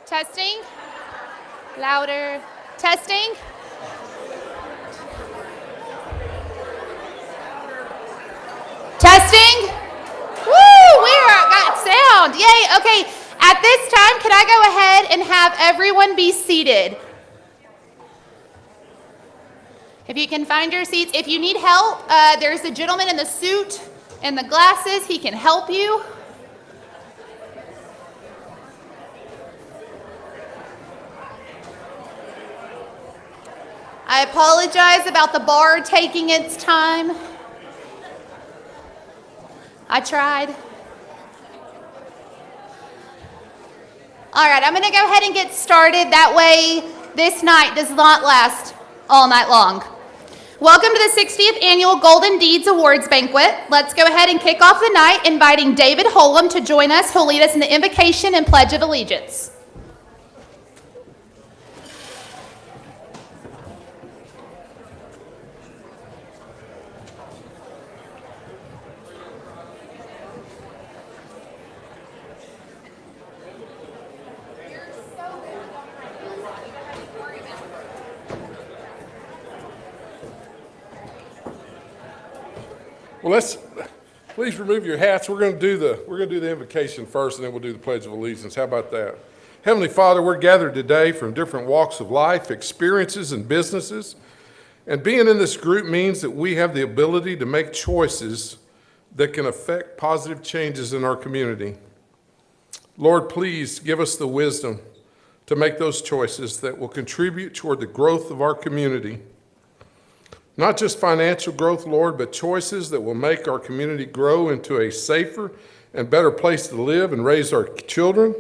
Testing. Louder. Testing. Testing. Woo! Got sound. Yay. Okay. At this time, can I go ahead and have everyone be seated? If you can find your seats. If you need help, there's a gentleman in the suit and the glasses. He can help you. I apologize about the bar taking its time. I tried. All right, I'm going to go ahead and get started. That way, this night does not last all night long. Welcome to the 60th Annual Golden Deeds Awards Banquet. Let's go ahead and kick off the night, inviting David Holum to join us, who'll lead us in the Invocation and Pledge of Allegiance. Well, please remove your hats. We're going to do the invocation first, and then we'll do the Pledge of Allegiance. How about that? Heavenly Father, we're gathered today from different walks of life, experiences, and businesses. And being in this group means that we have the ability to make choices that can affect positive changes in our community. Lord, please give us the wisdom to make those choices that will contribute toward the growth of our community. Not just financial growth, Lord, but choices that will make our community grow into a safer and better place to live and raise our children.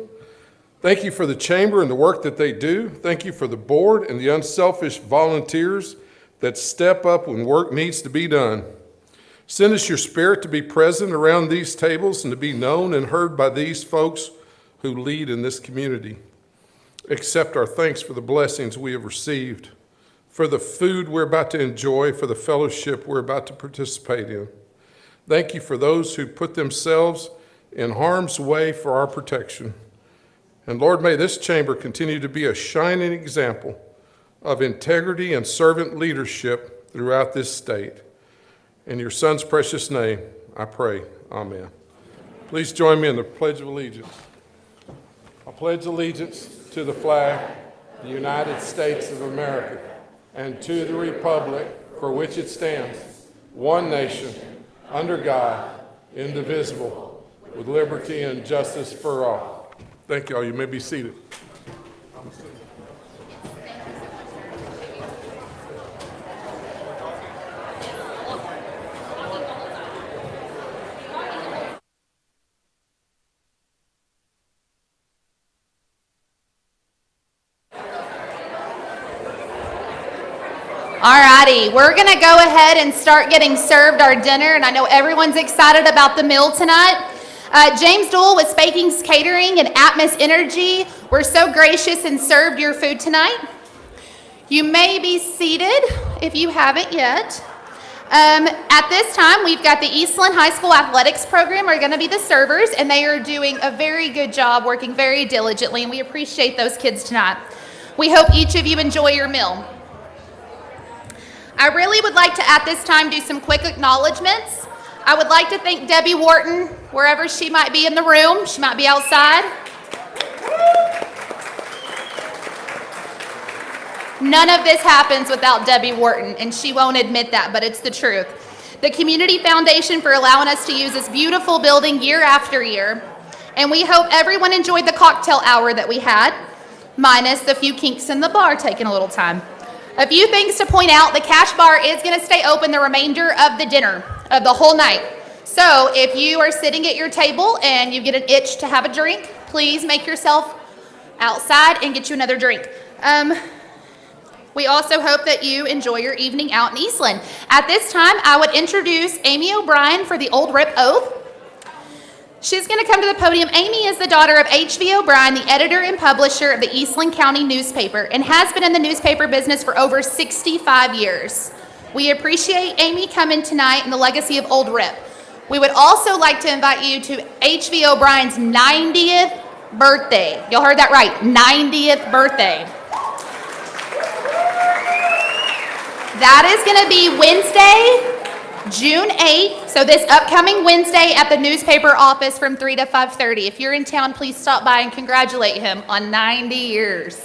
Thank you for the chamber and the work that they do. Thank you for the board and the unselfish volunteers that step up when work needs to be done. Send us your spirit to be present around these tables and to be known and heard by these folks who lead in this community. Accept our thanks for the blessings we have received, for the food we're about to enjoy, for the fellowship we're about to participate in. Thank you for those who put themselves in harm's way for our protection. And Lord, may this chamber continue to be a shining example of integrity and servant leadership throughout this state. In your Son's precious name, I pray. Amen. Please join me in the Pledge of Allegiance. I pledge allegiance to the flag of the United States of America, and to the republic for which it stands, one nation, under God, indivisible, with liberty and justice for all. Thank you all. You may be seated. Alrighty, we're going to go ahead and start getting served our dinner, and I know everyone's excited about the meal tonight. James Doole with Spaking's Catering and Atmos Energy, we're so gracious and served your food tonight. You may be seated if you haven't yet. At this time, we've got the Eastland High School Athletics Program are going to be the servers, and they are doing a very good job, working very diligently, and we appreciate those kids tonight. We hope each of you enjoy your meal. I really would like to, at this time, do some quick acknowledgements. I would like to thank Debbie Wharton, wherever she might be in the room. She might be outside. None of this happens without Debbie Wharton, and she won't admit that, but it's the truth. The Community Foundation for allowing us to use this beautiful building year after year. And we hope everyone enjoyed the cocktail hour that we had, minus the few kinks in the bar taking a little time. A few things to point out: the cash bar is going to stay open the remainder of the dinner, of the whole night. So if you are sitting at your table and you get an itch to have a drink, please make yourself outside and get you another drink. We also hope that you enjoy your evening out in Eastland. At this time, I would introduce Amy O'Brien for the Old Rip Oath. She's going to come to the podium. Amy is the daughter of H.V. O'Brien, the editor and publisher of the Eastland County newspaper, and has been in the newspaper business for over 65 years. We appreciate Amy coming tonight and the legacy of Old Rip. We would also like to invite you to H.V. O'Brien's 90th birthday. Y'all heard that right, 90th birthday. That is going to be Wednesday, June 8th, so this upcoming Wednesday at the newspaper office from 3 to 5:30. If you're in town, please stop by and congratulate him on 90 years.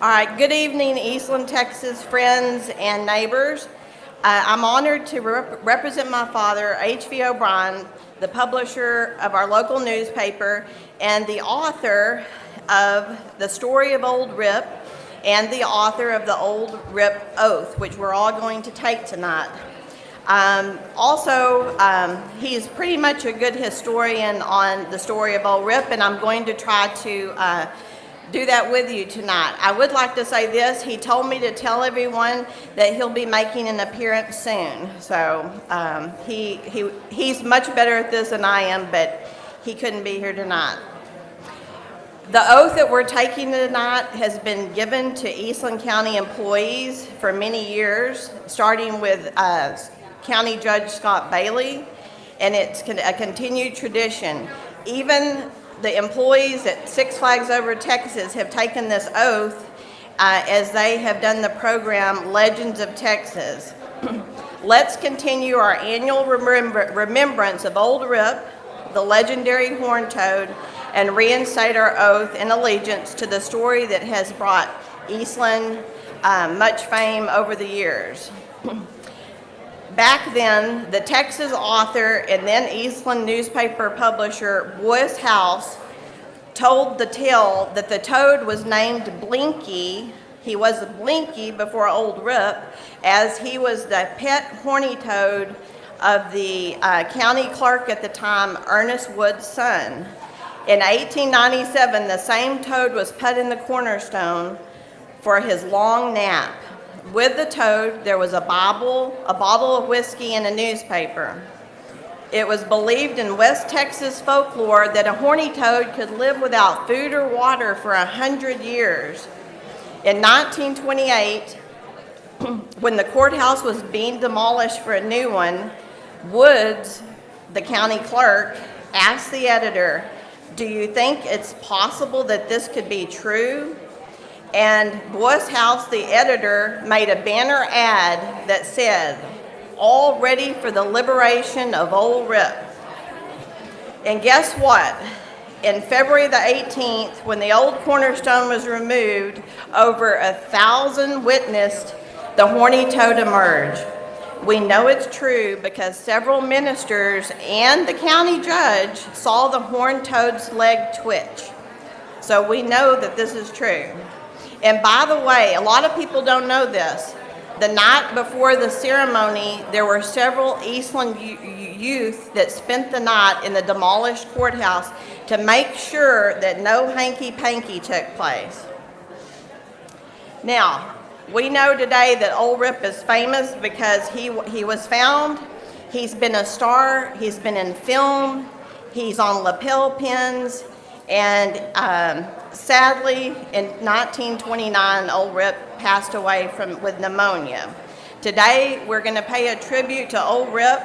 All right, good evening, Eastland, Texas friends and neighbors. I'm honored to represent my father, H.V. O'Brien, the publisher of our local newspaper and the author of The Story of Old Rip and the author of the Old Rip Oath, which we're all going to take tonight. He's pretty much a good historian on the story of Old Rip, and I'm going to try to do that with you tonight. I would like to say this. He told me to tell everyone that he'll be making an appearance soon. So he's much better at this than I am, but he couldn't be here tonight. The oath that we're taking tonight has been given to Eastland County employees for many years, starting with County Judge Scott Bailey, and it's a continued tradition. Even the employees at Six Flags Over Texas have taken this oath as they have done the program Legends of Texas. Let's continue our annual remembrance of Old Rip, the legendary horn toad, and reinstate our oath and allegiance to the story that has brought Eastland much fame over the years. Back then, the Texas author and then Eastland newspaper publisher Boyce House told the tale that the toad was named Blinky. He was Blinky before Old Rip, as he was the pet horny toad of the county clerk at the time, Ernest Wood's son. In 1897, the same toad was put in the cornerstone for his long nap. With the toad, there was a bottle of whiskey, and a newspaper. It was believed in West Texas folklore that a horny toad could live without food or water for 100 years. In 1928, when the courthouse was being demolished for a new one, Woods, the county clerk, asked the editor, "Do you think it's possible that this could be true?" And Boyce House, the editor, made a banner ad that said, "All ready for the liberation of Old Rip." And guess what? In February the 18th, when the old cornerstone was removed, over 1,000 witnessed the horny toad emerge. We know it's true because several ministers and the county judge saw the horned toad's leg twitch. So we know that this is true. And by the way, a lot of people don't know this. The night before the ceremony, there were several Eastland youth that spent the night in the demolished courthouse to make sure that no hanky-panky took place. Now, we know today that Old Rip is famous because he was found. He's been a star. He's been in film. He's on lapel pins. And sadly, in 1929, Old Rip passed away with pneumonia. Today, we're going to pay a tribute to Old Rip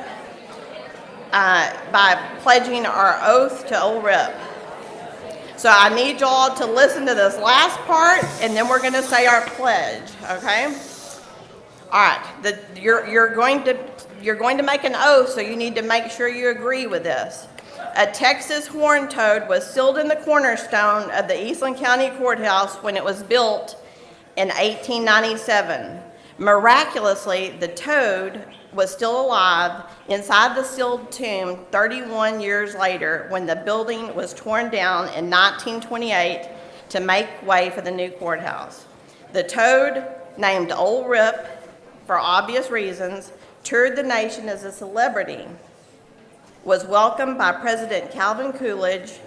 by pledging our oath to Old Rip. So I need y'all to listen to this last part, and then we're going to say our pledge, okay? All right, you're going to make an oath, so you need to make sure you agree with this. A Texas horned toad was sealed in the cornerstone of the Eastland County Courthouse when it was built in 1897. Miraculously, the toad was still alive inside the sealed tomb 31 years later when the building was torn down in 1928 to make way for the new courthouse. The toad, named Old Rip for obvious reasons, toured the nation as a celebrity, was welcomed by President Calvin Coolidge,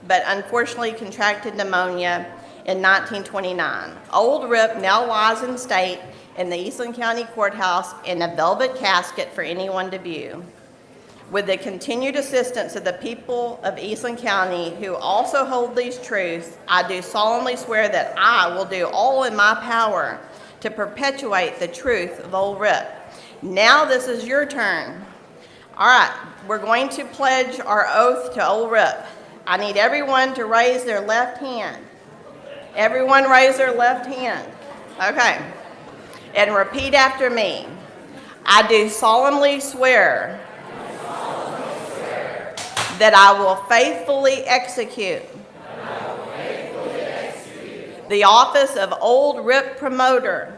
but unfortunately contracted pneumonia in 1929. Old Rip now lies in state in the Eastland County Courthouse in a velvet casket for anyone to view. With the continued assistance of the people of Eastland County who also hold these truths, I do solemnly swear that I will do all in my power to perpetuate the truth of Old Rip. Now this is your turn. All right, we're going to pledge our oath to Old Rip. I need everyone to raise their left hand. Everyone raise their left hand. Okay. And repeat after me. I do solemnly swear that I will faithfully execute the office of Old Rip Promoter,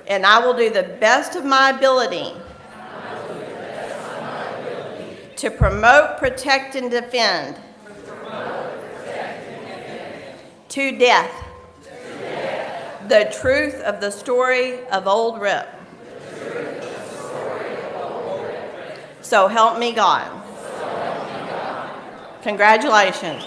and I will do the best of my ability to promote, protect, and defend to death the truth of the story of Old Rip. So help me God. Congratulations.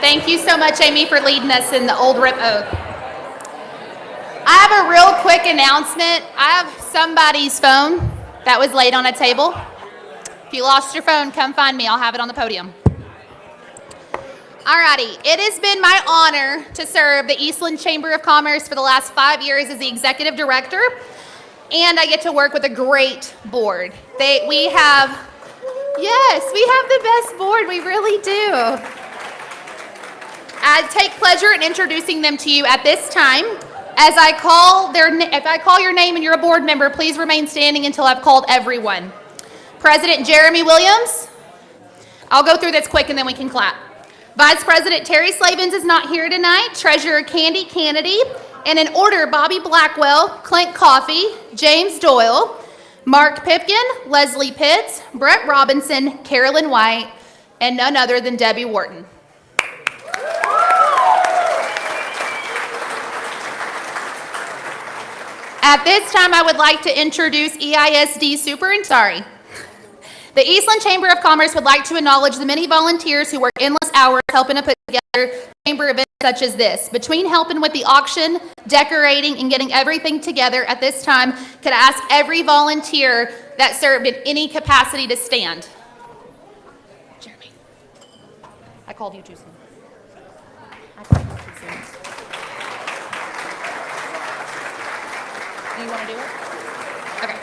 Thank you so much, Amy, for leading us in the Old Rip Oath. I have a real quick announcement. I have somebody's phone that was laid on a table. If you lost your phone, come find me. I'll have it on the podium. Alrighty, it has been my honor to serve the Eastland Chamber of Commerce for the last 5 years as the executive director, and I get to work with a great board. We have the best board, we really do. I take pleasure in introducing them to you at this time. If I call your name and you're a board member, please remain standing until I've called everyone. President Jeremy Williams. I'll go through this quick and then we can clap. Vice President Terry Slavens is not here tonight. Treasurer Candy Kennedy. And in order, Bobby Blackwell, Clint Coffey, James Doyle, Mark Pipkin, Leslie Pitts, Brett Robinson, Carolyn White, and none other than Debbie Wharton. At this time, I would like to introduce The Eastland Chamber of Commerce would like to acknowledge the many volunteers who work endless hours helping to put together chamber events such as this. Between helping with the auction, decorating, and getting everything together at this time, could I ask every volunteer that served in any capacity to stand? Jeremy, I called you too soon. Do you want to do it? Okay.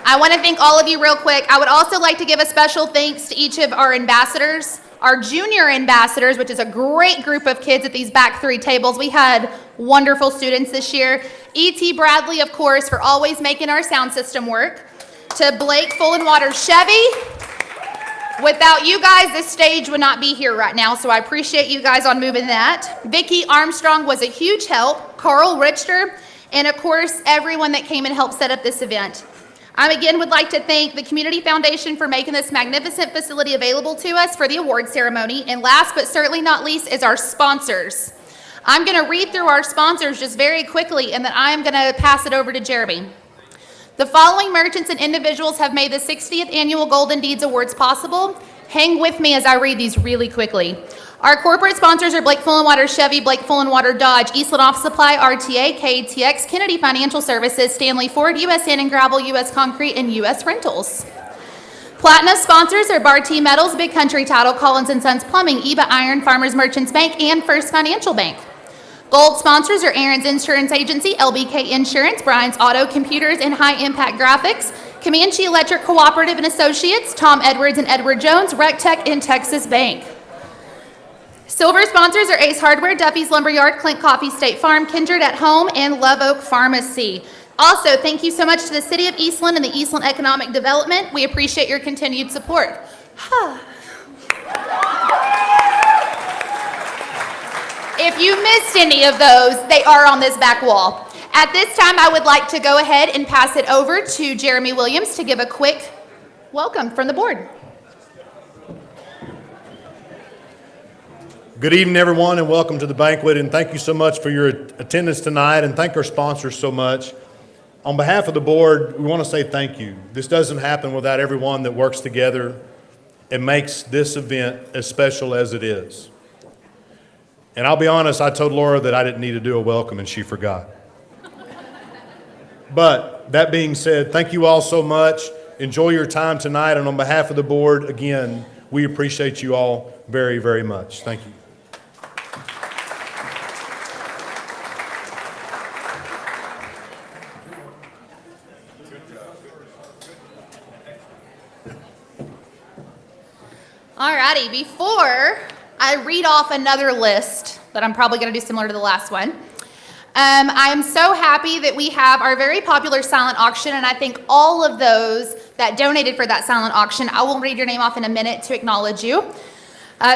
I want to thank all of you real quick. I would also like to give a special thanks to each of our ambassadors, our junior ambassadors, which is a great group of kids at these back three tables. We had wonderful students this year. E.T. Bradley, of course, for always making our sound system work. To Blake Fullenwater Chevy. Without you guys, this stage would not be here right now, so I appreciate you guys on moving that. Vicki Armstrong was a huge help. Carl Richter, and of course, everyone that came and helped set up this event. I again would like to thank the Community Foundation for making this magnificent facility available to us for the award ceremony. And last but certainly not least is our sponsors. I'm going to read through our sponsors just very quickly, and then I'm going to pass it over to Jeremy. The following merchants and individuals have made the 60th Annual Golden Deeds Awards possible. Hang with me as I read these really quickly. Our corporate sponsors are Blake Fullenwater Chevy, Blake Fullenwater Dodge, Eastland Office Supply, RTA, KTX, Kennedy Financial Services, Stanley Ford, U.S. Sand and Gravel, U.S. Concrete, and U.S. Rentals. Platinum sponsors are Barty Metals, Big Country Title, Collins & Sons Plumbing, EBA Iron, Farmers Merchants Bank, and First Financial Bank. Gold sponsors are Aaron's Insurance Agency, LBK Insurance, Brian's Auto Computers, and High Impact Graphics, Comanche Electric Cooperative and Associates, Tom Edwards and Edward Jones, RecTech, and Texas Bank. Silver sponsors are Ace Hardware, Duffy's Lumberyard, Clint Coffee, State Farm, Kindred at Home, and Love Oak Pharmacy. Also, thank you so much to the City of Eastland and the Eastland Economic Development. We appreciate your continued support. If you missed any of those, they are on this back wall. At this time, I would like to go ahead and pass it over to Jeremy Williams to give a quick welcome from the board. Good evening, everyone, and welcome to the banquet, and thank you so much for your attendance tonight, and thank our sponsors so much. On behalf of the board, we want to say thank you. This doesn't happen without everyone that works together and makes this event as special as it is. And I'll be honest, I told Laura that I didn't need to do a welcome, and she forgot. But that being said, thank you all so much. Enjoy your time tonight, and on behalf of the board, again, we appreciate you all very, very much. Thank you. Alrighty, before I read off another list that I'm probably going to do similar to the last one, I am so happy that we have our very popular silent auction, and I thank all of those that donated for that silent auction. I will read your name off in a minute to acknowledge you.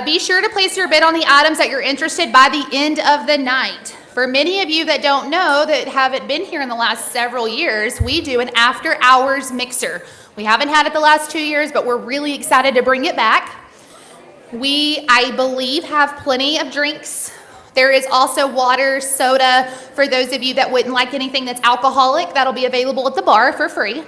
Be sure to place your bid on the items that you're interested by the end of the night. For many of you that don't know, that haven't been here in the last several years, we do an after-hours mixer. We haven't had it the last 2 years, but we're really excited to bring it back. We, I believe, have plenty of drinks. There is also water, soda, for those of you that wouldn't like anything that's alcoholic. That'll be available at the bar for free.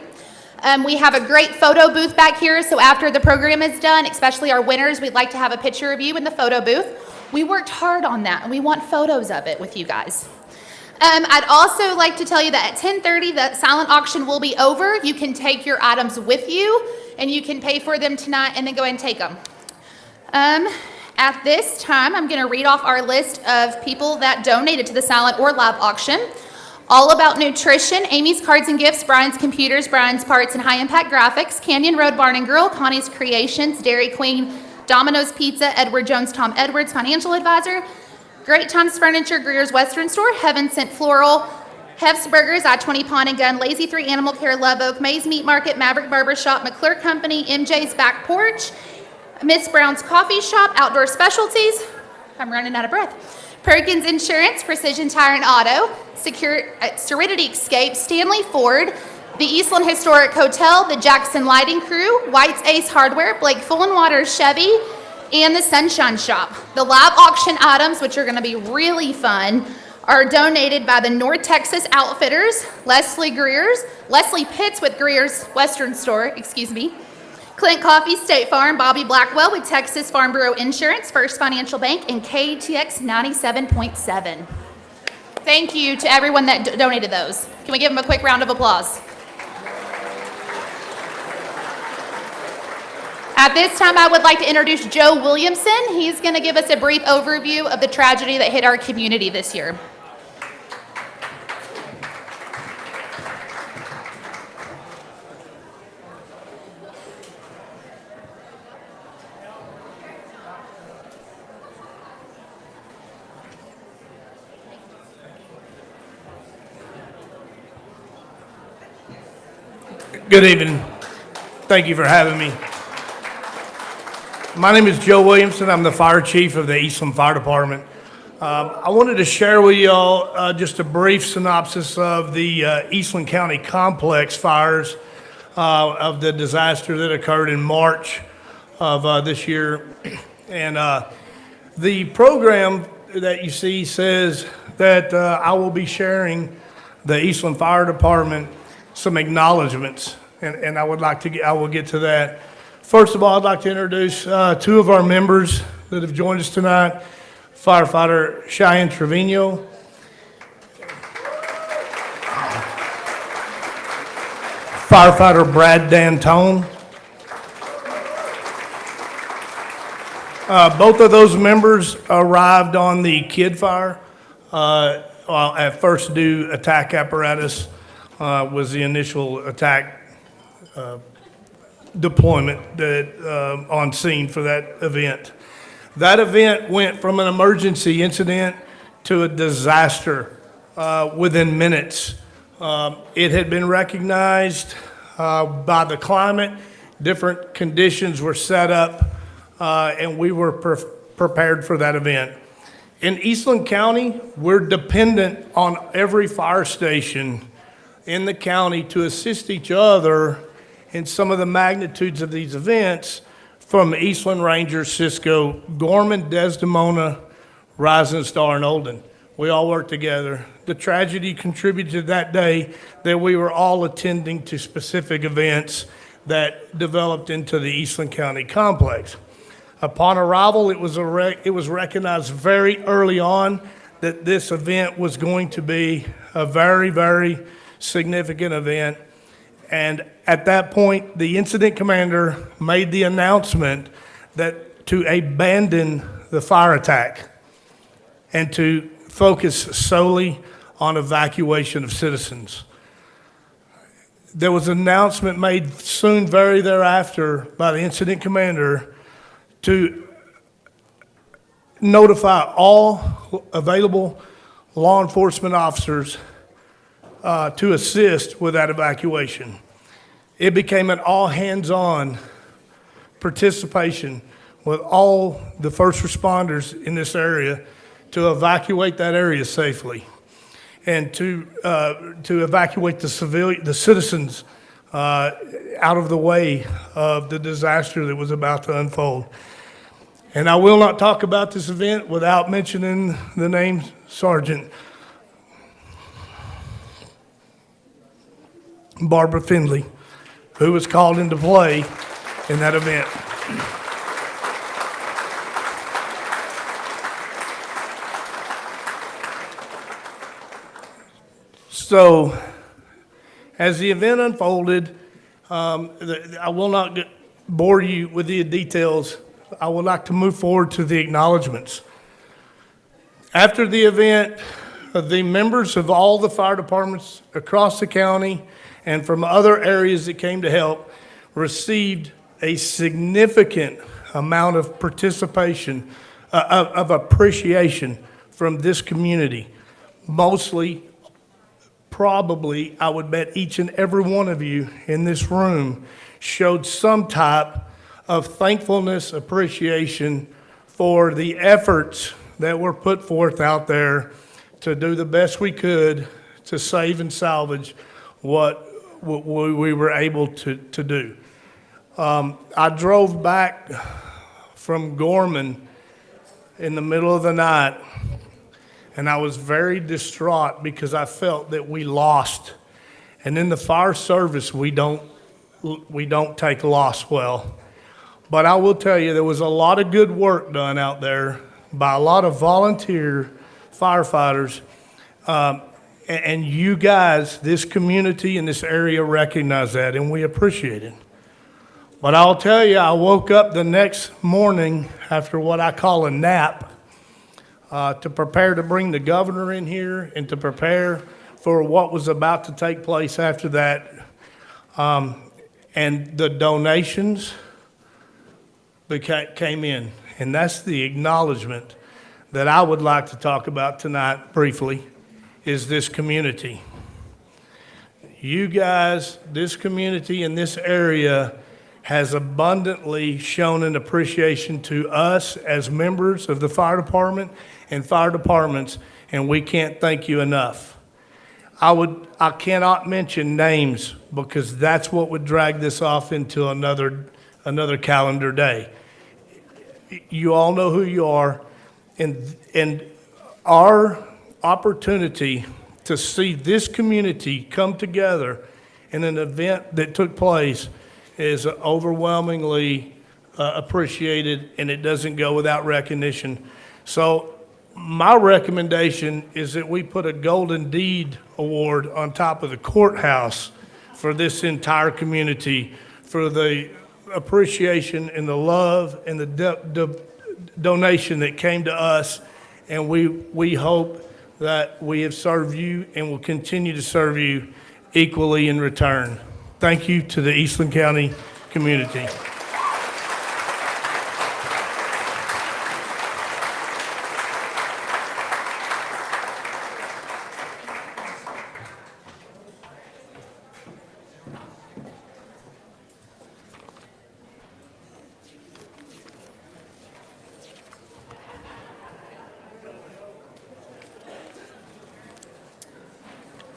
We have a great photo booth back here, so after the program is done, especially our winners, we'd like to have a picture of you in the photo booth. We worked hard on that, and we want photos of it with you guys. I'd also like to tell you that at 10:30, the silent auction will be over. You can take your items with you, and you can pay for them tonight and then go ahead and take them. At this time, I'm going to read off our list of people that donated to the silent or live auction. All About Nutrition, Amy's Cards and Gifts, Brian's Computers, Brian's Parts and High Impact Graphics, Canyon Road Barn and Grill, Connie's Creations, Dairy Queen, Domino's Pizza, Edward Jones, Tom Edwards, Financial Advisor, Great Times Furniture, Greer's Western Store, Heaven Sent Floral, Hef's Burgers, I-20 Pawn and Gun, Lazy 3 Animal Care, Love Oak, May's Meat Market, Maverick Barber Shop, McClure Company, MJ's Back Porch, Miss Brown's Coffee Shop, Outdoor Specialties, I'm running out of breath, Perkins Insurance, Precision Tire and Auto, Serenity Escape, Stanley Ford, the Eastland Historic Hotel, the Jackson Lighting Crew, White's Ace Hardware, Blake Full and Waters Chevy, and the Sunshine Shop. The live auction items, which are going to be really fun, are donated by the North Texas Outfitters, Leslie Pitts with Greer's Western Store, Clint Coffee, State Farm, Bobby Blackwell with Texas Farm Bureau Insurance, First Financial Bank, and KTX 97.7. Thank you to everyone that donated those. Can we give them a quick round of applause? At this time, I would like to introduce Joe Williamson. He's going to give us a brief overview of the tragedy that hit our community this year. Good evening. Thank you for having me. My name is Joe Williamson. I'm the fire chief of the Eastland Fire Department. I wanted to share with y'all just a brief synopsis of the Eastland County complex fires of the disaster that occurred in March of this year. And the program that you see says that I will be sharing the Eastland Fire Department some acknowledgements, and I will get to that. First of all, I'd like to introduce two of our members that have joined us tonight, firefighter Cheyenne Trevino, firefighter Brad D'Antone. Both of those members arrived on the Kidd fire. At first due attack apparatus was the initial attack deployment that on scene for that event. That event went from an emergency incident to a disaster within minutes. It had been recognized by the climate. Different conditions were set up, and we were prepared for that event. In Eastland County, we're dependent on every fire station in the county to assist each other in some of the magnitudes of these events, from Eastland, Ranger, Cisco, Gorman, Desdemona, Rising Star, and Olden. We all work together. The tragedy contributed to that day that we were all attending to specific events that developed into the Eastland County complex. Upon arrival, it was recognized very early on that this event was going to be a very, very significant event. And At that point, the incident commander made the announcement that to abandon the fire attack and to focus solely on evacuation of citizens. There was an announcement made soon very thereafter by the incident commander to notify all available law enforcement officers to assist with that evacuation. It became an all-hands-on participation with all the first responders in this area to evacuate that area safely and to evacuate the citizens out of the way of the disaster that was about to unfold. And I will not talk about this event without mentioning the name Sergeant Barbara Findley, who was called into play in that event. So, as the event unfolded, I will not bore you with the details. I would like to move forward to the acknowledgements. After the event, the members of all the fire departments across the county and from other areas that came to help received a significant amount of participation, of appreciation from this community. Mostly, probably, I would bet each and every one of you in this room showed some type of thankfulness, appreciation for the efforts that were put forth out there to do the best we could to save and salvage what we were able to do. I drove back from Gorman in the middle of the night, and I was very distraught because I felt that we lost. And in the fire service, we don't take loss well. But I will tell you, there was a lot of good work done out there by a lot of volunteer firefighters. And you guys, this community in this area recognize that, and we appreciate it. But I'll tell you, I woke up the next morning after what I call a nap to prepare to bring the governor in here and to prepare for what was about to take place after that. And the donations came in. And that's the acknowledgement that I would like to talk about tonight briefly, is this community. You guys, this community in this area has abundantly shown an appreciation to us as members of the fire department and fire departments, and we can't thank you enough. I cannot mention names because that's what would drag this off into another calendar day. You all know who you are, and our opportunity to see this community come together in an event that took place is overwhelmingly appreciated, and it doesn't go without recognition. So my recommendation is that we put a Golden Deed Award on top of the courthouse for this entire community, for the appreciation and the love and the donation that came to us. And we hope that we have served you and will continue to serve you equally in return. Thank you to the Eastland County community.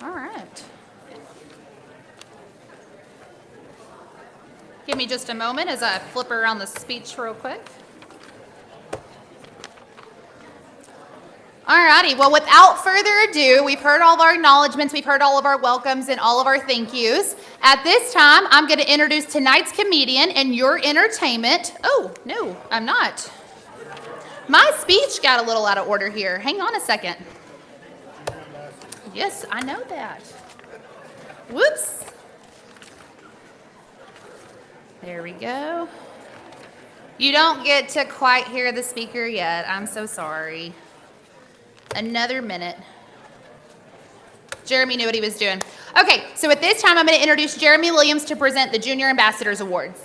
All right. Give me just a moment as I flip around the speech real quick. All righty, well, without further ado, we've heard all of our acknowledgements, we've heard all of our welcomes and all of our thank yous. At this time, I'm going to introduce tonight's comedian and your entertainment. Oh, no, I'm not. My speech got a little out of order here. Hang on a second. Yes, I know that. Whoops. There we go. You don't get to quite hear the speaker yet. I'm so sorry. Another minute. Jeremy knew what he was doing. Okay, so at this time, I'm going to introduce Jeremy Williams to present the Junior Ambassadors Awards.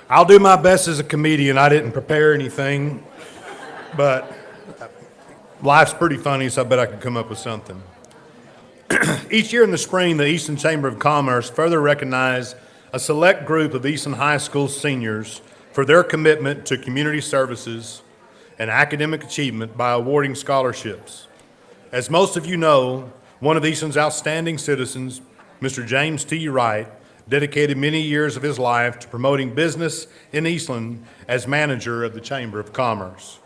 I'll do my best as a comedian. I didn't prepare anything, but life's pretty funny, so I bet I can come up with something. Each year in the spring, the Eastland Chamber of Commerce further recognizes a select group of Eastland High School seniors for their commitment to community services and academic achievement by awarding scholarships. As most of you know, one of Eastland's outstanding citizens, Mr. James T. Wright, dedicated many years of his life to promoting business in Eastland as manager of the Chamber of Commerce.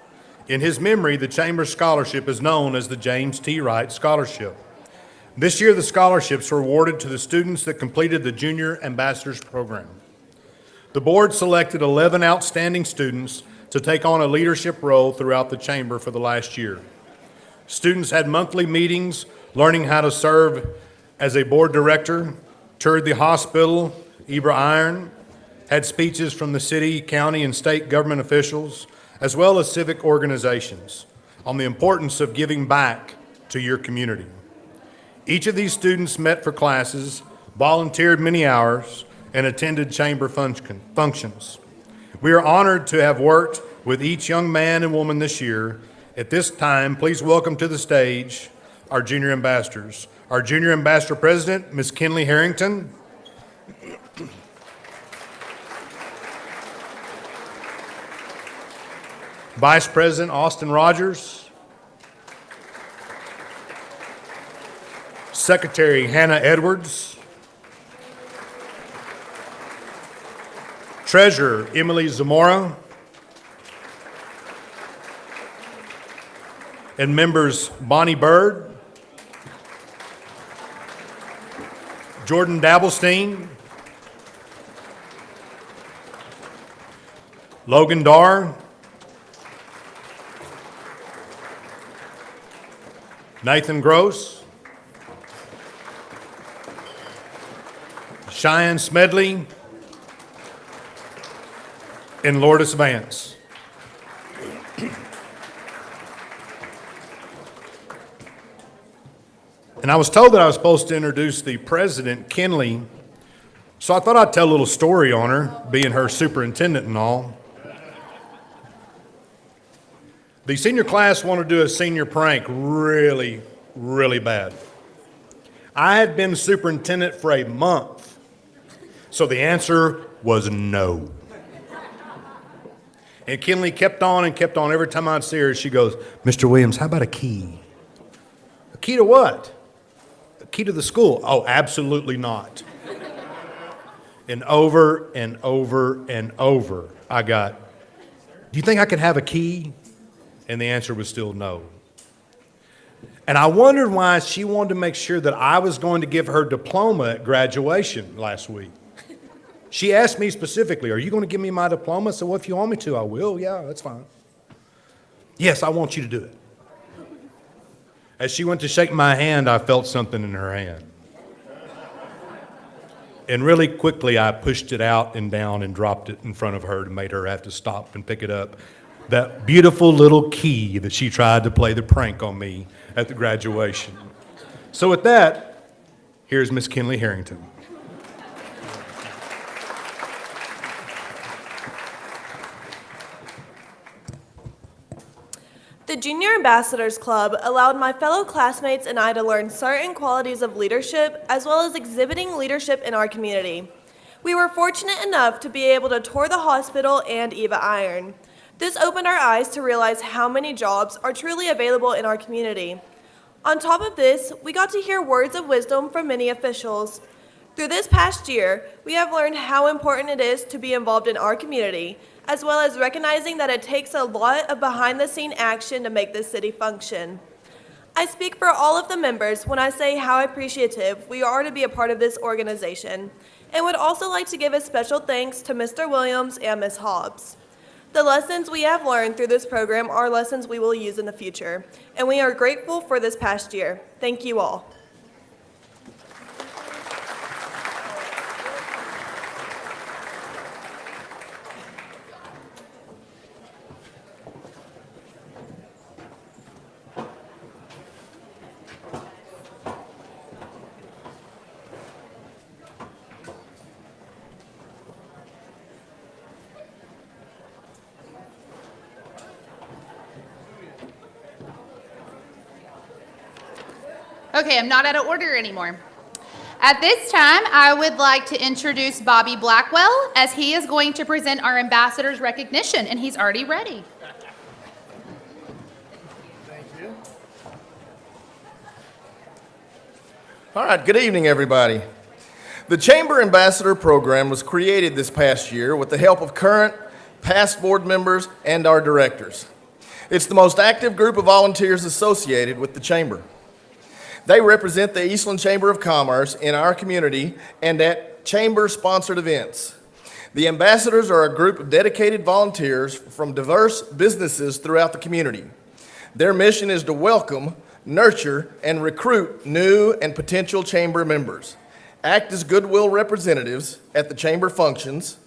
In his memory, the Chamber's scholarship is known as the James T. Wright Scholarship. This year, the scholarships were awarded to the students that completed the Junior Ambassadors Program. The board selected 11 outstanding students to take on a leadership role throughout the Chamber for the last year. Students had monthly meetings, learning how to serve as a board director, toured the hospital, Ibra Iron, had speeches from the city, county, and state government officials, as well as civic organizations, on the importance of giving back to your community. Each of these students met for classes, volunteered many hours, and attended chamber functions. We are honored to have worked with each young man and woman this year. At this time, please welcome to the stage our junior ambassadors. Our Junior Ambassador President, Ms. Kinley Harrington. Vice President Austin Rogers. Secretary Hannah Edwards. Treasurer Emily Zamora. And members Bonnie Bird, Jordan Dabblestein, Logan Darr, Nathan Gross, Cheyenne Smedley, and Lourdes Vance. And I was told that I was supposed to introduce the president, Kinley, so I thought I'd tell a little story on her, being her superintendent and all. The senior class wanted to do a senior prank really, really bad. I had been superintendent for a month, so the answer was no. And Kinley kept on and kept on. Every time I'd see her, she goes, "Mr. Williams, how about a key?" "A key to what?" "A key to the school." "Oh, absolutely not." And over and over and over, I got, "Do you think I could have a key?" And the answer was still no. And I wondered why she wanted to make sure that I was going to give her diploma at graduation last week. She asked me specifically, "Are you going to give me my diploma?" I said, "Well, if you want me to, I will. Yeah, that's fine." "Yes, I want you to do it." As she went to shake my hand, I felt something in her hand. And really quickly, I pushed it out and down and dropped it in front of her and made her have to stop and pick it up. That beautiful little key that she tried to play the prank on me at the graduation. So with that, here's Miss Kinley Harrington. The Junior Ambassadors Club allowed my fellow classmates and I to learn certain qualities of leadership as well as exhibiting leadership in our community. We were fortunate enough to be able to tour the hospital and Eva Iron. This opened our eyes to realize how many jobs are truly available in our community. On top of this, we got to hear words of wisdom from many officials. Through this past year, we have learned how important it is to be involved in our community, as well as recognizing that it takes a lot of behind-the-scene action to make this city function. I speak for all of the members when I say how appreciative we are to be a part of this organization, and would also like to give a special thanks to Mr. Williams and Ms. Hobbs. The lessons we have learned through this program are lessons we will use in the future, and we are grateful for this past year. Thank you all. Okay, I'm not out of order anymore. At this time, I would like to introduce Bobby Blackwell as he is going to present our ambassador's recognition, and he's already ready. Thank you. All right, good evening, everybody. The Chamber Ambassador Program was created this past year with the help of current, past board members, and our directors. It's the most active group of volunteers associated with the Chamber. They represent the Eastland Chamber of Commerce in our community and at Chamber-sponsored events. The ambassadors are a group of dedicated volunteers from diverse businesses throughout the community. Their mission is to welcome, nurture, and recruit new and potential Chamber members, act as goodwill representatives at the Chamber functions,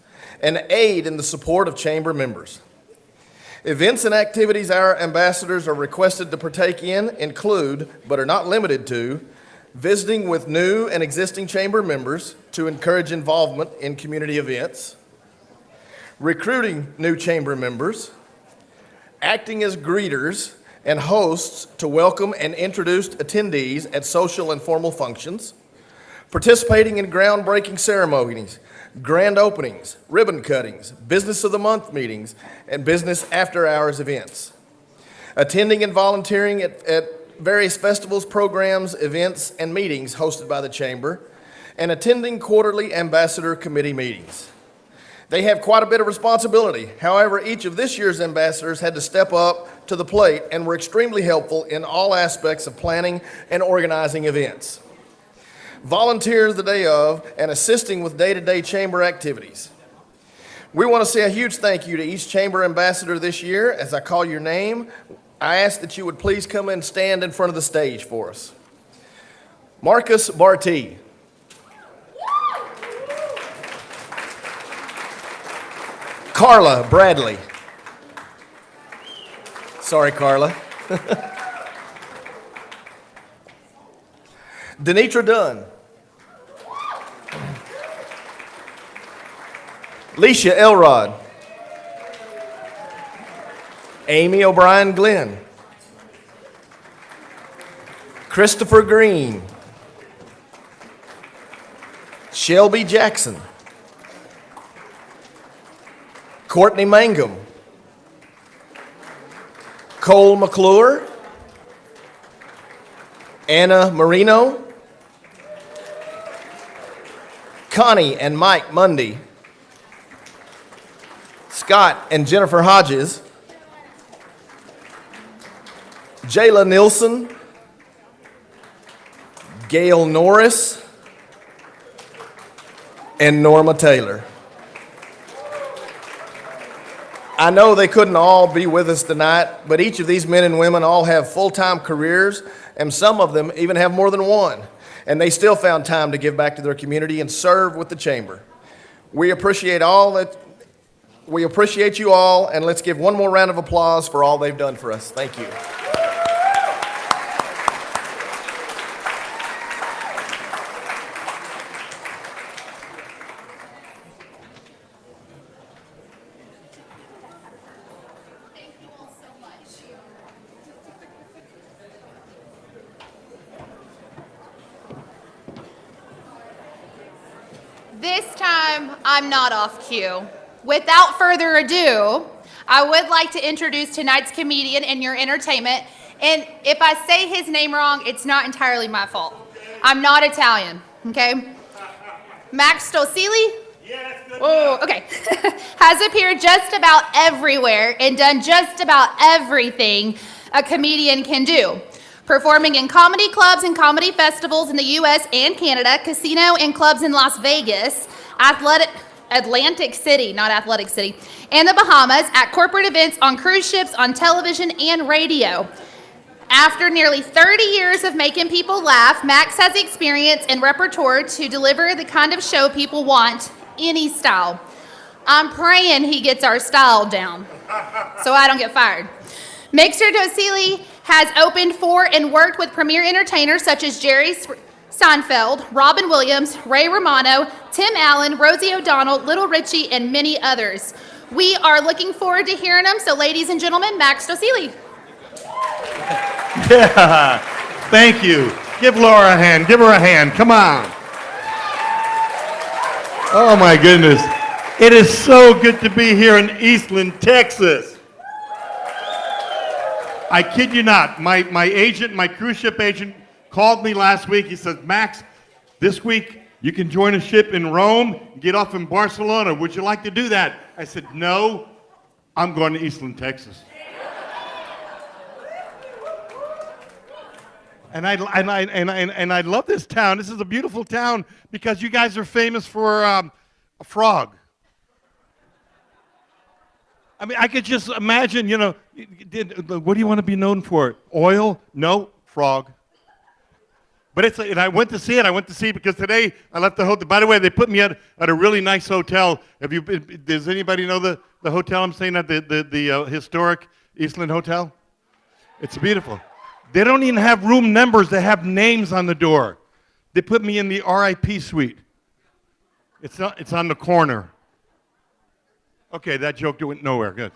and aid in the support of Chamber members. Events and activities our ambassadors are requested to partake in include, but are not limited to, visiting with new and existing Chamber members to encourage involvement in community events, recruiting new Chamber members, acting as greeters and hosts to welcome and introduce attendees at social and formal functions, participating in groundbreaking ceremonies, grand openings, ribbon cuttings, Business of the Month meetings, and business after-hours events. Attending and volunteering at various festivals, programs, events, and meetings hosted by the Chamber, and attending quarterly ambassador committee meetings. They have quite a bit of responsibility. However, each of this year's ambassadors had to step up to the plate and were extremely helpful in all aspects of planning and organizing events, volunteers the day of, and assisting with day-to-day Chamber activities. We want to say a huge thank you to each Chamber ambassador this year. As I call your name, I ask that you would please come and stand in front of the stage for us. Marcus Bartee. Carla Bradley. Sorry, Carla. Denitra Dunn. Leisha Elrod. Amy O'Brien Glenn. Christopher Green. Shelby Jackson. Courtney Mangum. Cole McClure. Anna Marino. Connie and Mike Mundy. Scott and Jennifer Hodges. Jayla Nilsson. Gail Norris. And Norma Taylor. I know they couldn't all be with us tonight, but each of these men and women all have full-time careers, and some of them even have more than one. And they still found time to give back to their community and serve with the Chamber. We appreciate you all, and let's give one more round of applause for all they've done for us. Thank you. This time, I'm not off cue. Without further ado, I would like to introduce tonight's comedian in your entertainment. And if I say his name wrong, it's not entirely my fault. I'm not Italian, okay? Max Stosili? Yeah, that's good. Oh, okay. Has appeared just about everywhere and done just about everything a comedian can do. Performing in comedy clubs and comedy festivals in the U.S. and Canada, casino and clubs in Las Vegas, Atlantic City, not Athletic City, and the Bahamas, at corporate events, on cruise ships, on television, and radio. After nearly 30 years of making people laugh, Max has experience and repertoire to deliver the kind of show people want, any style. I'm praying he gets our style down so I don't get fired. Mixer Dosili has opened for and worked with premier entertainers such as Jerry Seinfeld, Robin Williams, Ray Romano, Tim Allen, Rosie O'Donnell, Little Richie, and many others. We are looking forward to hearing them, so ladies and gentlemen, Max Dosili. Yeah. Thank you. Give Laura a hand. Give her a hand. Come on. Oh, my goodness. It is so good to be here in Eastland, Texas. I kid you not. My agent, my cruise ship agent, called me last week. He said, Max, this week you can join a ship in Rome, get off in Barcelona. Would you like to do that? I said, no, I'm going to Eastland, Texas. And I love this town. This is a beautiful town because you guys are famous for a frog. I mean, I could just imagine, you know, what do you want to be known for? Oil? No, frog. But and I went to see it. I went to see it because today I left the hotel. By the way, they put me at a really nice hotel. Does anybody know the hotel I'm staying at, the historic Eastland Hotel? It's beautiful. They don't even have room numbers. They have names on the door. They put me in the RIP suite. It's on the corner. Okay, that joke went nowhere. Good.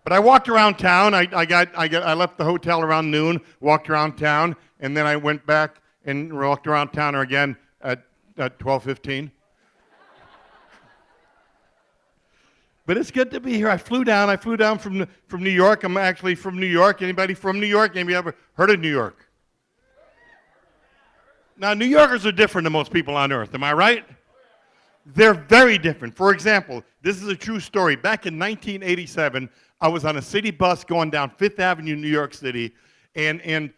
But I walked around town. I left the hotel around noon, walked around town, and then I went back and walked around town again at 12:15. But it's good to be here. I flew down from New York. I'm actually from New York. Anybody from New York? Anybody ever heard of New York? Now, New Yorkers are different than most people on earth. Am I right? They're very different. For example, this is a true story. Back in 1987, I was on a city bus going down Fifth Avenue, New York City, and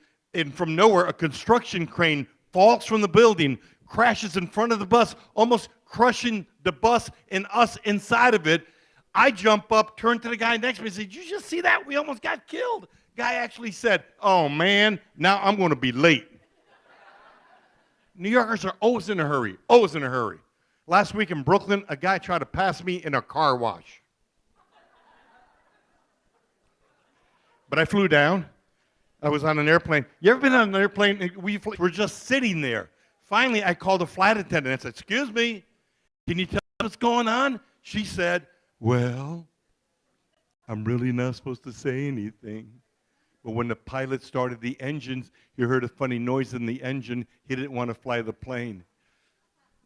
from nowhere, a construction crane falls from the building, crashes in front of the bus, almost crushing the bus and us inside of it. I jump up, turn to the guy next to me and say, did you just see that? We almost got killed. Guy actually said, oh man, now I'm going to be late. New Yorkers are always in a hurry, always in a hurry. Last week in Brooklyn, a guy tried to pass me in a car wash. But I flew down. I was on an airplane. You ever been on an airplane? We're just sitting there. Finally, I called a flight attendant and said, excuse me, can you tell me what's going on? She said, well, I'm really not supposed to say anything. But when the pilot started the engines, he heard a funny noise in the engine. He didn't want to fly the plane.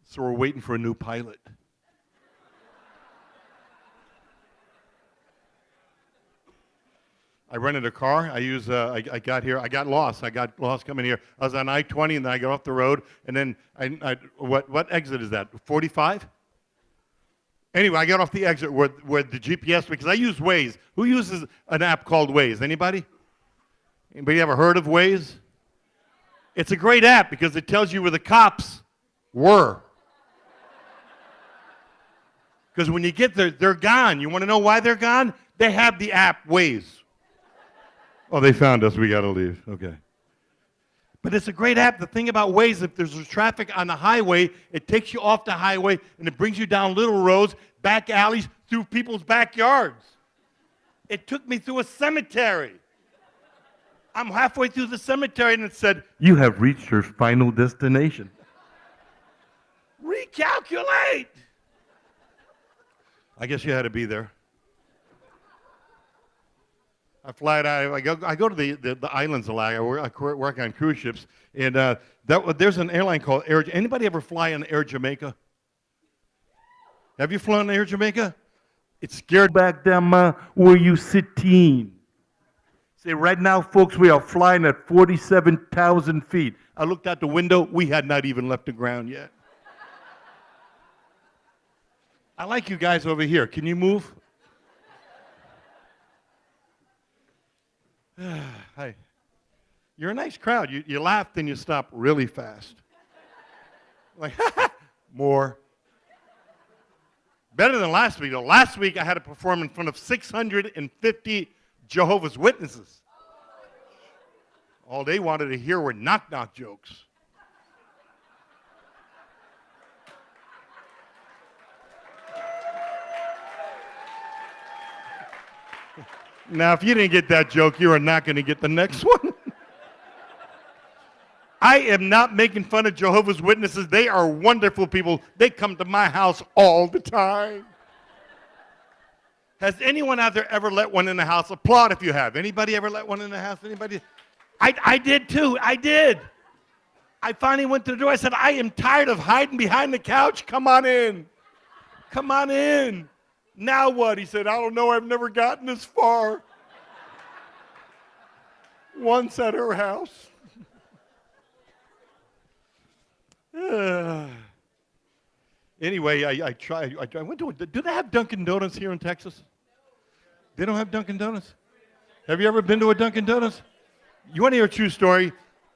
So we're waiting for a new pilot. I rented a car. I got here. I got lost. I got lost coming here. I was on I-20, and then I got off the road. And then what exit is that? 45? Anyway, I got off the exit where the GPS, because I use Waze. Who uses an app called Waze? Anybody? Anybody ever heard of Waze? It's a great app because it tells you where the cops were. Because when you get there, they're gone. You want to know why they're gone? They have the app Waze. Oh, they found us. We got to leave. Okay. But it's a great app. The thing about Waze, if there's traffic on the highway, it takes you off the highway and it brings you down little roads, back alleys, through people's backyards. It took me through a cemetery. I'm halfway through the cemetery and it said, you have reached your final destination. Recalculate. I guess you had to be there. I go to the islands a lot. I work on cruise ships, and there's an airline called Air. Anybody ever fly on Air Jamaica? Have you flown on Air Jamaica? It's scared back down where you sitting. Say right now, folks, we are flying at 47,000 feet. I looked out the window. We had not even left the ground yet. I like you guys over here. Can you move? Hi. You're a nice crowd. You laugh, then you stop really fast. Like, more. Better than last week, though. Last week, I had to perform in front of 650 Jehovah's Witnesses. All they wanted to hear were knock-knock jokes. Now, if you didn't get that joke, you are not going to get the next one. I am not making fun of Jehovah's Witnesses. They are wonderful people. They come to my house all the time. Has anyone out there ever let one in the house? Applaud if you have. Anybody ever let one in the house? Anybody? I did too. I did. I finally went to the door. I said, I am tired of hiding behind the couch. Come on in. Come on in. Now what? He said, I don't know. I've never gotten this far. Once at her house. Anyway, I tried. I went to. Do they have Dunkin' Donuts here in Texas? They don't have Dunkin' Donuts. Have you ever been to a Dunkin' Donuts? You want to hear a true story?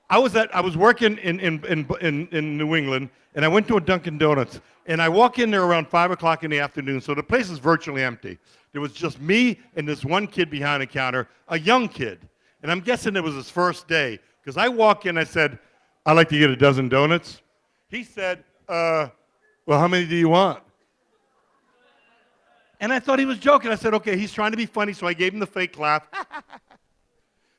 I was working in New England, and I went to a Dunkin' Donuts, and I walk in there around 5 o'clock in the afternoon, so the place is virtually empty. There was just me and this one kid behind the counter, a young kid, and I'm guessing it was his first day, because I walk in, I said, I'd like to get a dozen donuts. He said, well, how many do you want? And I thought he was joking. I said, okay, he's trying to be funny, so I gave him the fake laugh.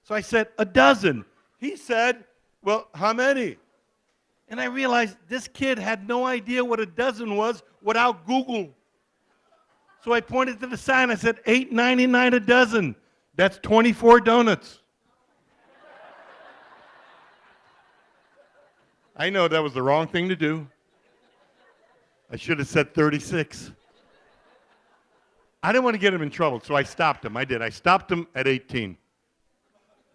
So I said, a dozen. He said, well, how many? And I realized this kid had no idea what a dozen was without Google. So I pointed to the sign. I said, $8.99 a dozen. That's 24 donuts. I know that was the wrong thing to do. I should have said 36. I didn't want to get him in trouble, so I stopped him. I did. I stopped him at 18.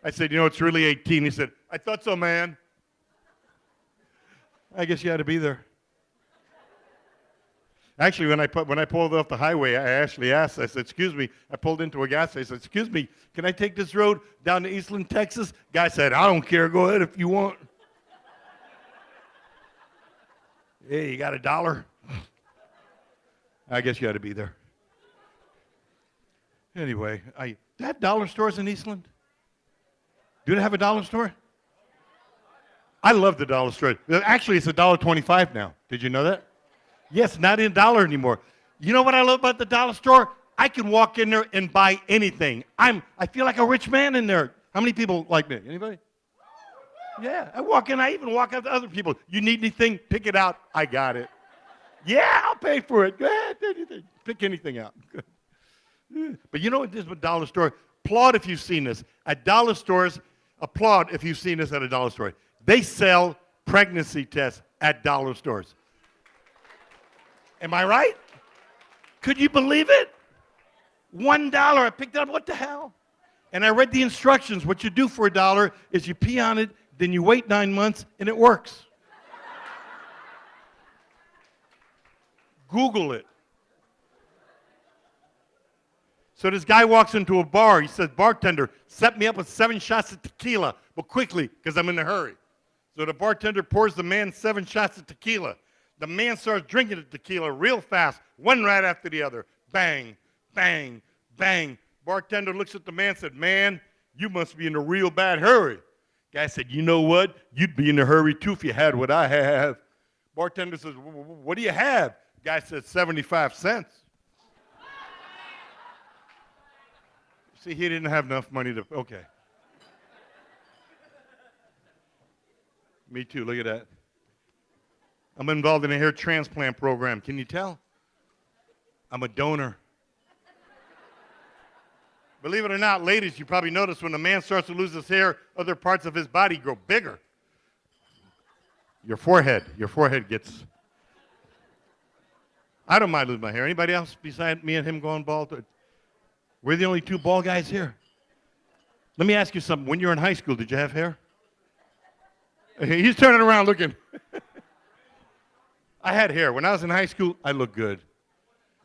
I said, you know, it's really 18. He said, I thought so, man. I guess you had to be there. Actually, when I pulled off the highway, I actually asked, I said, excuse me, I pulled into a gas station. I said, excuse me, can I take this road down to Eastland, Texas? Guy said, I don't care. Go ahead if you want. Hey, you got $1? I guess you had to be there. Anyway, they have dollar stores in Eastland? Do they have a dollar store? I love the dollar store. Actually, it's $1.25 now. Did you know that? Yes, not in $1 anymore. You know what I love about the dollar store? I can walk in there and buy anything. I feel like a rich man in there. How many people like me? Anybody? Yeah, I walk in. I even walk up to other people. You need anything? Pick it out. I got it. Yeah, I'll pay for it. Go ahead, anything. Pick anything out. But you know what this is with dollar store? Applaud if you've seen this. At dollar stores, applaud if you've seen this at a dollar store. They sell pregnancy tests at dollar stores. Am I right? Could you believe it? $1. I picked it up. What the hell? And I read the instructions. What you do for $1 is you pee on it, then you wait 9 months, and it works. Google it. So this guy walks into a bar. He says, bartender, set me up with 7 shots of tequila, but quickly, because I'm in a hurry. So the bartender pours the man 7 shots of tequila. The man starts drinking the tequila real fast, one right after the other. Bang, bang, bang. Bartender looks at the man and said, man, you must be in a real bad hurry. Guy said, you know what? You'd be in a hurry too if you had what I have. Bartender says, what do you have? Guy says, 75 cents. See, he didn't have enough money to, okay. Me too, look at that. I'm involved in a hair transplant program. Can you tell? I'm a donor. Believe it or not, ladies, you probably notice when a man starts to lose his hair, other parts of his body grow bigger. Your forehead gets... I don't mind losing my hair. Anybody else beside me and him going bald? We're the only 2 bald guys here. Let me ask you something. When you were in high school, did you have hair? He's turning around looking. I had hair. When I was in high school, I looked good.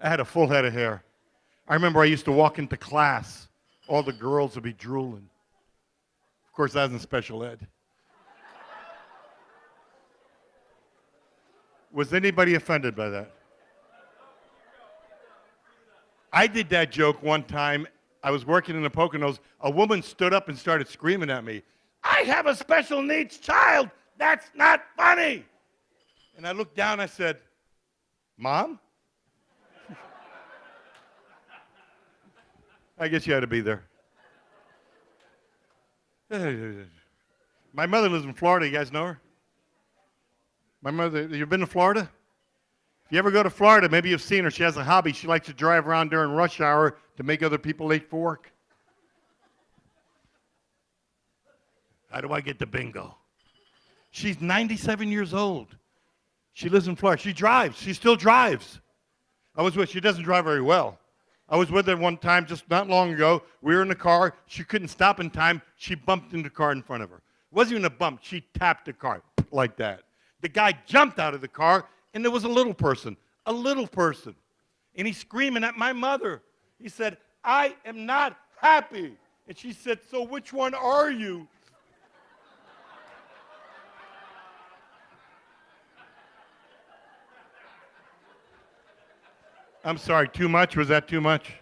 I had a full head of hair. I remember I used to walk into class. All the girls would be drooling. Of course, I was in special ed. Was anybody offended by that? I did that joke one time. I was working in the Poconos. A woman stood up and started screaming at me, I have a special needs child. That's not funny. And I looked down, I said, Mom? I guess you had to be there. My mother lives in Florida. You guys know her? My mother, you've been to Florida? If you ever go to Florida, maybe you've seen her. She has a hobby. She likes to drive around during rush hour to make other people late for work. How do I get to bingo? She's 97 years old. She lives in Florida. She drives. She still drives. She doesn't drive very well. I was with her one time just not long ago. We were in the car. She couldn't stop in time. She bumped into the car in front of her. It wasn't even a bump. She tapped the car like that. The guy jumped out of the car, and there was a little person. And he's screaming at my mother. He said, I am not happy. And she said, so which one are you? I'm sorry, too much? Was that too much?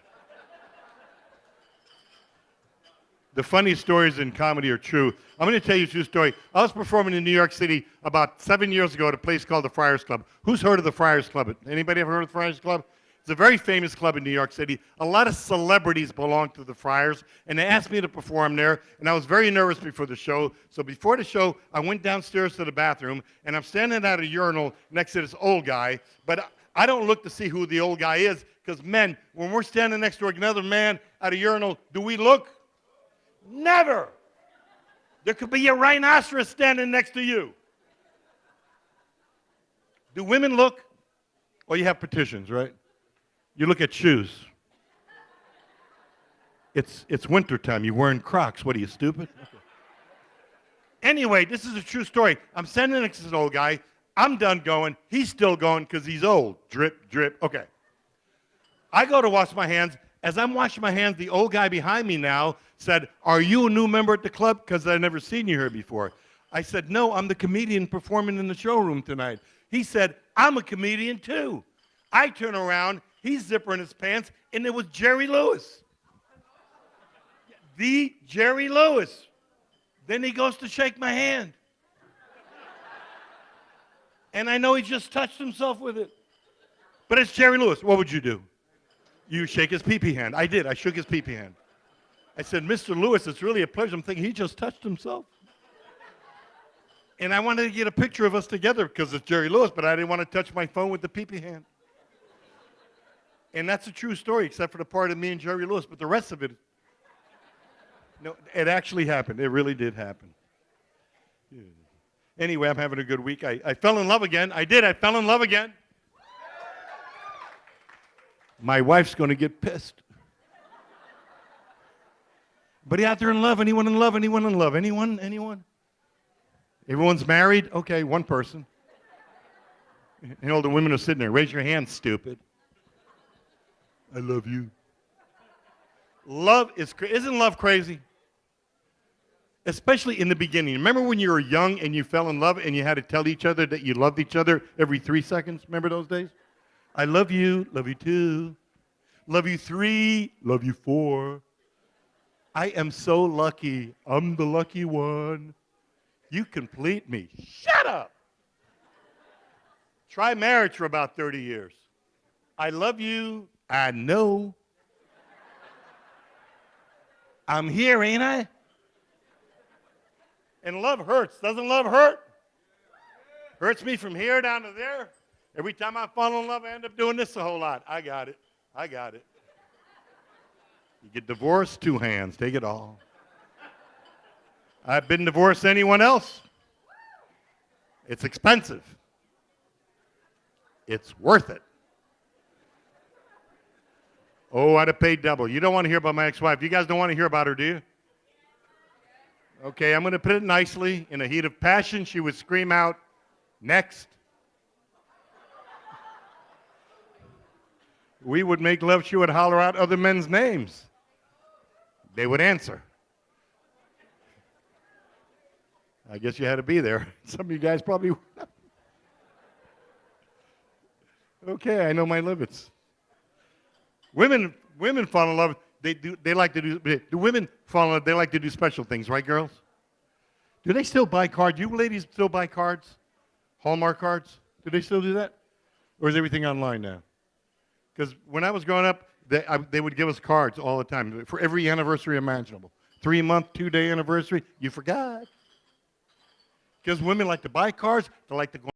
The funniest stories in comedy are true. I'm going to tell you a true story. I was performing in New York City about 7 years ago at a place called the Friars Club. Who's heard of the Friars Club? Anybody ever heard of the Friars Club? It's a very famous club in New York City. A lot of celebrities belong to the Friars, and they asked me to perform there, and I was very nervous before the show. So before the show, I went downstairs to the bathroom, and I'm standing at a urinal next to this old guy, but I don't look to see who the old guy is, because men, when we're standing next to another man at a urinal, do we look? Never. There could be a rhinoceros standing next to you. Do women look? Well, you have petitions, right? You look at shoes. It's wintertime. You're wearing Crocs. What are you, stupid? Okay. Anyway, this is a true story. I'm standing next to this old guy. I'm done going. He's still going because he's old. Drip, drip. Okay. I go to wash my hands. As I'm washing my hands, the old guy behind me now said, are you a new member at the club? Because I've never seen you here before. I said, no, I'm the comedian performing in the showroom tonight. He said, I'm a comedian too. I turn around, he's zippering his pants, and it was Jerry Lewis. The Jerry Lewis. Then he goes to shake my hand. And I know he just touched himself with it. But it's Jerry Lewis. What would you do? You shake his pee-pee hand. I did. I shook his pee-pee hand. I said, Mr. Lewis, it's really a pleasure. I'm thinking he just touched himself. And I wanted to get a picture of us together because it's Jerry Lewis, but I didn't want to touch my phone with the pee-pee hand. And that's a true story, except for the part of me and Jerry Lewis. But the rest of it, no, it actually happened. It really did happen. Yeah. Anyway, I'm having a good week. I fell in love again. I did. I fell in love again. My wife's going to get pissed. But out there in love, anyone in love, anyone in love, anyone, anyone? Everyone's married? Okay, one person. And all the women are sitting there. Raise your hand, stupid. I love you. Love is, isn't love crazy? Especially in the beginning. Remember when you were young and you fell in love and you had to tell each other that you loved each other every 3 seconds? Remember those days? I love you 2, love you 3, love you 4. I am so lucky. I'm the lucky one. You complete me. Shut up. Try marriage for about 30 years. I love you. I know. I'm here, ain't I? And love hurts. Doesn't love hurt? Hurts me from here down to there. Every time I fall in love, I end up doing this a whole lot. I got it. I got it. You get divorced, 2 hands. Take it all. I've been divorced than anyone else. It's expensive. It's worth it. Oh, I'd have paid double. You don't want to hear about my ex-wife. You guys don't want to hear about her, do you? Okay, I'm going to put it nicely. In a heat of passion, she would scream out, next. We would make love. She would holler out other men's names. They would answer. I guess you had to be there. Some of you guys probably. Okay, I know my limits. Women fall in love. They like to do. Do women fall in love? They like to do special things, right, girls? Do they still buy cards? You ladies still buy cards? Hallmark cards? Do they still do that? Or is everything online now? Because when I was growing up, they would give us cards all the time for every anniversary imaginable. 3-month, 2-day anniversary. You forgot. Because women like to buy cards. They like to go